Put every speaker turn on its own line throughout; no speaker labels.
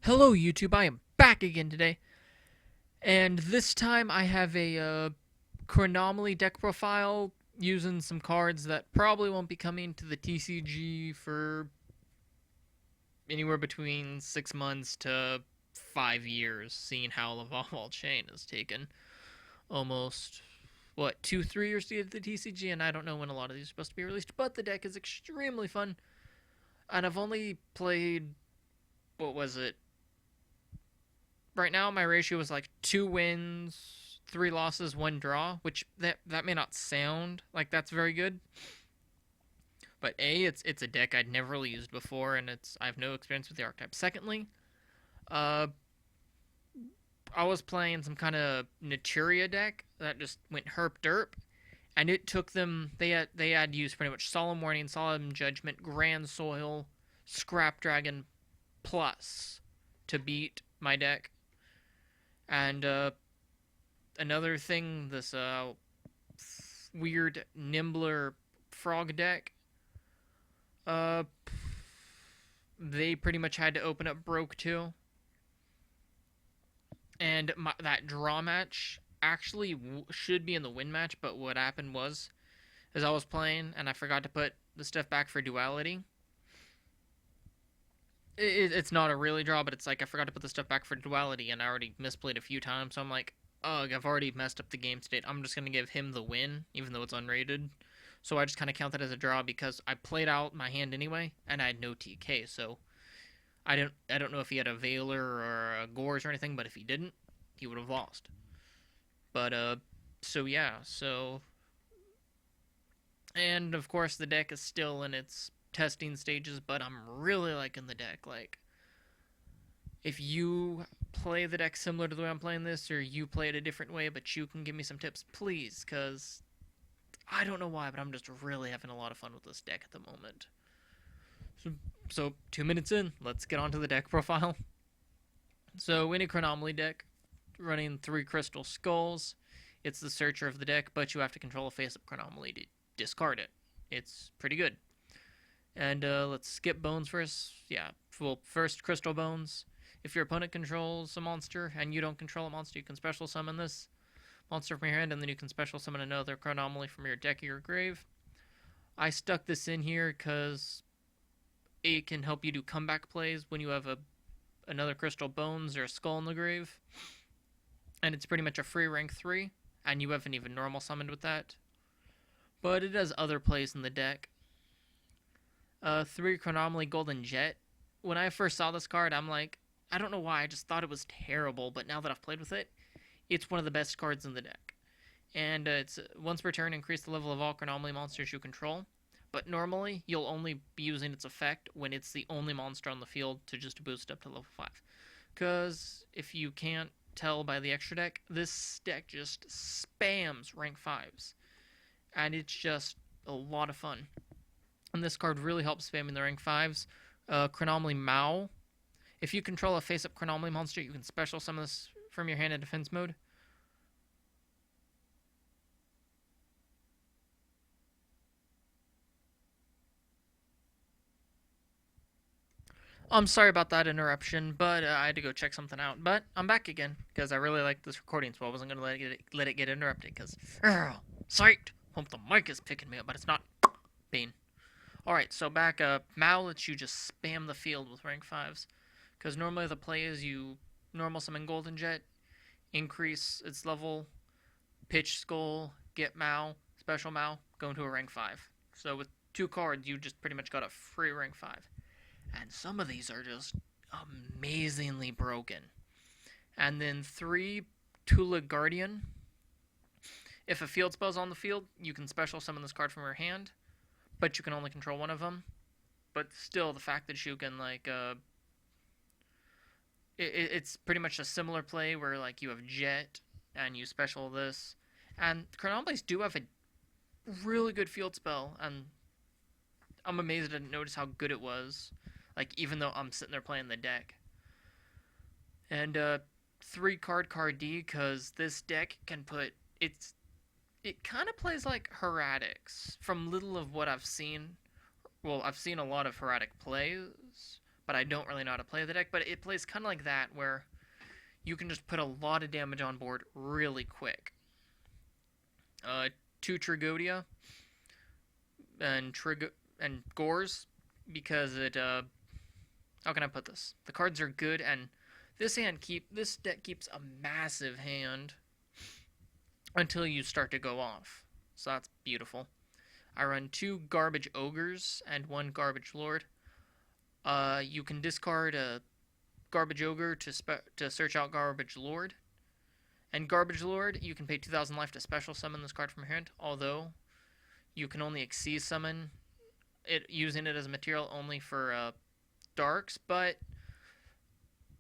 Hello YouTube, I am back again today, and this time I have a Chronomaly deck profile using some cards that probably won't be coming to the TCG for anywhere between 6 months to 5 years, seeing how Evolve All Chain has taken almost, 2, 3 years to get to the TCG, and I don't know when a lot of these are supposed to be released, but the deck is extremely fun, and I've only played, what was it, right now my ratio is like 2 wins, 3 losses, 1 draw, which that may not sound like that's very good, but it's a deck I'd never really used before, and I have no experience with the archetype. Secondly, uh, I was playing some kind of Naturia deck that just went herp derp, and it took them. They had used pretty much Solemn Warning, Solemn Judgment, Grand Soil, Scrap Dragon plus to beat my deck. And another thing, this weird Nimbler frog deck, uh, they pretty much had to open up broke too. And that draw match actually should be in the win match, but what happened was, as I was playing and I forgot to put the stuff back for duality. It's not a really draw, but it's like I forgot to put the stuff back for duality, and I already misplayed a few times, so I'm like, ugh, I've already messed up the game state. I'm just going to give him the win, even though it's unrated. So I just kind of count that as a draw because I played out my hand anyway, and I had no TK, so I don't know if he had a Veiler or a Gores or anything, but if he didn't, he would have lost. But, so yeah, so... And, of course, the deck is still in its testing stages, but I'm really liking the deck. Like, if you play the deck similar to the way I'm playing this, or you play it a different way, but you can give me some tips, please, because I don't know why, but I'm just really having a lot of fun with this deck at the moment. So 2 minutes in, let's get on to the deck profile. So, in a Chronomaly deck, running 3 Crystal Skulls, it's the searcher of the deck, but you have to control a face-up Chronomaly to discard it. It's pretty good. And let's skip Bones first. Yeah, well, first Crystal Bones. If your opponent controls a monster and you don't control a monster, you can special summon this monster from your hand, and then you can special summon another Chronomaly from your deck or your grave. I stuck this in here because it can help you do comeback plays when you have another Crystal Bones or a Skull in the grave. And it's pretty much a free rank 3, and you haven't even normal summoned with that. But it has other plays in the deck. 3 Chronomaly Golden Jet. When I first saw this card, I'm like, I don't know why, I just thought it was terrible, but now that I've played with it, it's one of the best cards in the deck. And it's once per turn, increase the level of all Chronomaly monsters you control. But normally, you'll only be using its effect when it's the only monster on the field to just boost up to level 5. Because if you can't tell by the extra deck, this deck just spams rank 5s. And it's just a lot of fun. And this card really helps spamming the rank 5s. Chronomaly Mao. If you control a face-up Chronomaly monster, you can special summon this from your hand in defense mode. I'm sorry about that interruption, but I had to go check something out. But I'm back again, because I really like this recording, so I wasn't going to let it get interrupted, because... Psyched! Hope the mic is picking me up, but it's not. Bean. Alright, so back up. Mao lets you just spam the field with rank 5s. Because normally the play is you normal summon Golden Jet, increase its level, pitch Skull, get Mao, special Mao, go into a rank 5. So with 2 cards, you just pretty much got a free rank 5. And some of these are just amazingly broken. And then 3 Tula Guardian. If a field spell's on the field, you can special summon this card from your hand, but you can only control one of them. But still, the fact that you can, like, it's pretty much a similar play where, like, you have Jet, and you special this. And Chronomalys do have a really good field spell, and I'm amazed I didn't notice how good it was. Like, even though I'm sitting there playing the deck. And, 3 card D, because this deck can put... It kind of plays like Heretics, from little of what I've seen. Well, I've seen a lot of Heretic plays, but I don't really know how to play the deck. But it plays kind of like that, where you can just put a lot of damage on board really quick. 2 Trigodia and Gores, because it how can I put this? The cards are good, and this deck keeps a massive hand until you start to go off. So that's beautiful. I run 2 Garbage Ogres and 1 Garbage Lord. You can discard a Garbage Ogre to search out Garbage Lord. And Garbage Lord, you can pay 2,000 life to special summon this card from your hand, although you can only Xyz summon it using it as material only for darks, but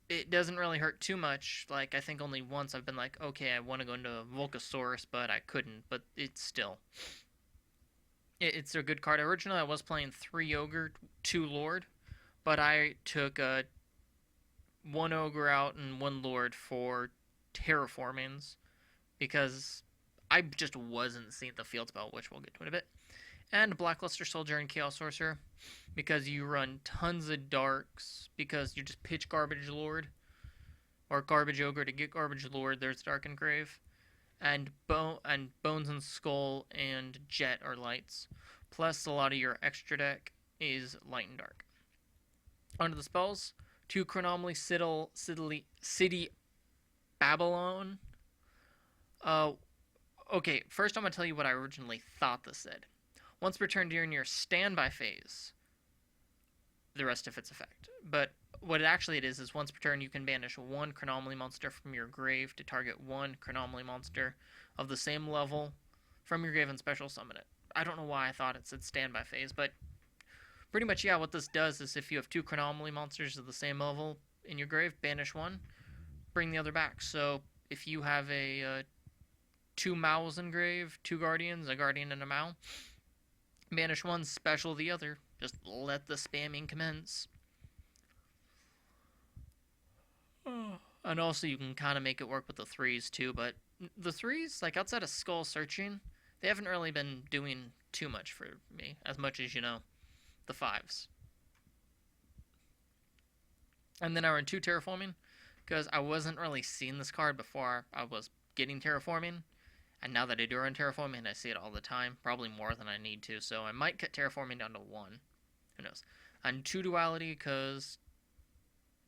it doesn't really hurt too much. Like, I think only once I've been like, okay, I want to go into Volcasaurus, but I couldn't. But it's still, it's a good card. Originally, I was playing 3 Ogre, 2 Lord, but I took 1 Ogre out and 1 Lord for terraformings because I just wasn't seeing the field spell, which we'll get to in a bit. And Blackluster Soldier and Chaos Sorcerer, because you run tons of darks, because you just pitch Garbage Lord or Garbage Ogre to get Garbage Lord. There's Dark Engrave, and Bones and Skull and Jet are lights. Plus, a lot of your extra deck is light and dark. Onto the spells: 2 Chronomaly City Babylon. Okay, first I'm gonna tell you what I originally thought this said. Once per turn during your standby phase, the rest of its effect. But what it is once per turn you can banish 1 Chronomaly monster from your grave to target 1 Chronomaly monster of the same level from your grave and special summon it. I don't know why I thought it said standby phase, but pretty much, yeah, what this does is if you have 2 Chronomaly monsters of the same level in your grave, banish 1, bring the other back. So if you have 2 Mauls in grave, 2 Guardians, a Guardian and a Maul, banish 1, special the other. Just let the spamming commence. And also you can kind of make it work with the 3s too, but the 3s, like outside of Skull Searching, they haven't really been doing too much for me, as much as, the 5s. And then I run 2 Terraforming, because I wasn't really seeing this card before I was getting Terraforming. And now that I do run Terraforming, I see it all the time, probably more than I need to, so I might cut Terraforming down to 1. Who knows? And 2 Duality, because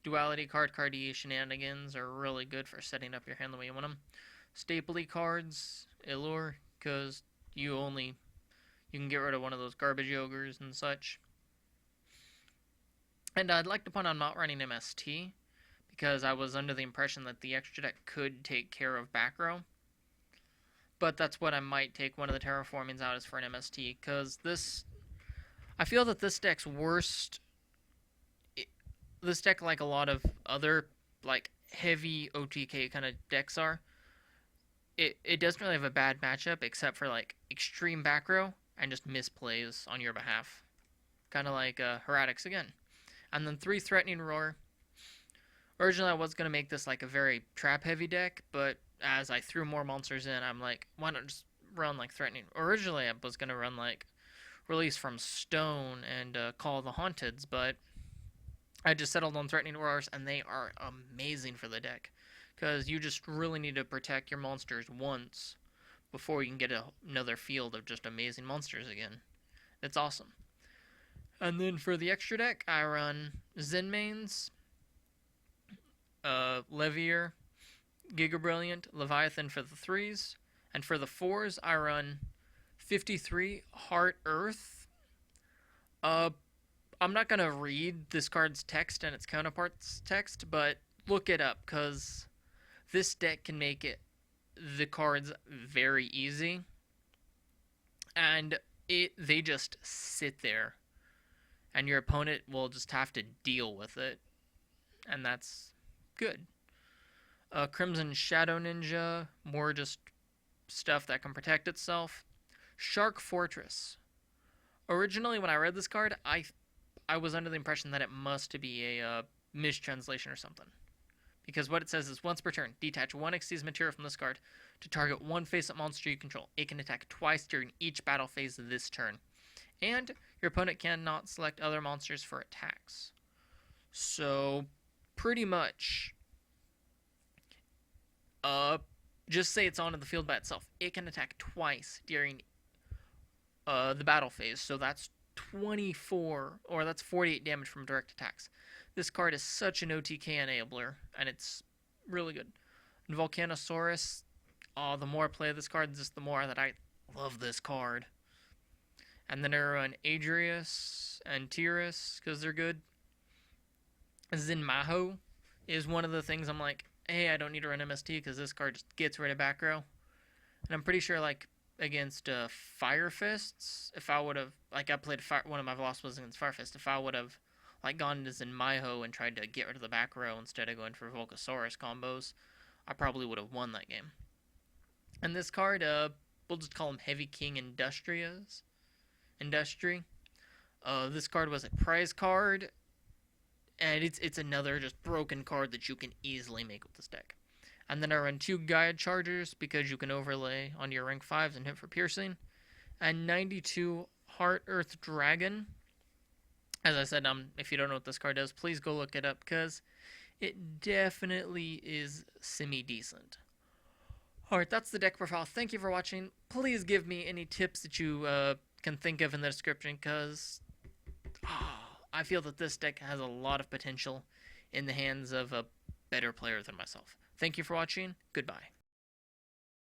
Duality card-cardy shenanigans are really good for setting up your hand the way you want them. Stapley cards, Allure, because you can get rid of one of those Garbage Ogres and such. And I'd like to point out I'm not running MST, because I was under the impression that the extra deck could take care of back row. But that's what I might take one of the Terraformings out as for an MST, because I feel that this deck's worst. This deck, like a lot of other like heavy OTK kind of decks are, it doesn't really have a bad matchup except for like extreme back row and just misplays on your behalf, kind of like Heretics again. And then 3 Threatening Roar. Originally, I was gonna make this like a very trap heavy deck, but as I threw more monsters in, I'm like, why not just run like Threatening? Originally, I was gonna run like Release from Stone and Call of the Haunteds, but I just settled on Threatening Roars, and they are amazing for the deck, because you just really need to protect your monsters once before you can get another field of just amazing monsters again. It's awesome. And then for the extra deck, I run Zenmaines, Levier, Giga Brilliant, Leviathan for the 3s, and for the 4s, I run 53 Heart Earth. I'm not gonna read this card's text and its counterpart's text, but look it up, because this deck can make the cards very easy, and they just sit there, and your opponent will just have to deal with it, and that's good. Crimson Shadow Ninja, more just stuff that can protect itself. Shark Fortress. Originally, when I read this card, I was under the impression that it must be a mistranslation or something. Because what it says is, once per turn, detach 1 Xyz material from this card to target 1 face-up monster you control. It can attack twice during each battle phase of this turn. And your opponent cannot select other monsters for attacks. So, pretty much, uh, just say it's onto the field by itself. It can attack twice during the battle phase, so that's 24, or that's 48 damage from direct attacks. This card is such an OTK enabler, and it's really good. And Volcasaurus, the more I play this card, just the more that I love this card. And then I run Adrius and Tyrus because they're good. Zinmaho is one of the things I'm like, hey, I don't need to run MST because this card just gets rid of back row. And I'm pretty sure, like, against Fire Fists, if I would have, like, I played one of my last was against Fire Fist, if I would have, like, gone into Zinmaho and tried to get rid of the back row instead of going for Volcasaurus combos, I probably would have won that game. And this card, we'll just call him Heavy King Industry. This card was a prize card, and it's another just broken card that you can easily make with this deck. And then I run 2 Gaia Chargers because you can overlay on your rank 5s and hit for piercing. And 92 Heart Earth Dragon. As I said, if you don't know what this card does, please go look it up because it definitely is semi-decent. Alright, that's the deck profile. Thank you for watching. Please give me any tips that you can think of in the description because I feel that this deck has a lot of potential in the hands of a better player than myself. Thank you for watching. Goodbye.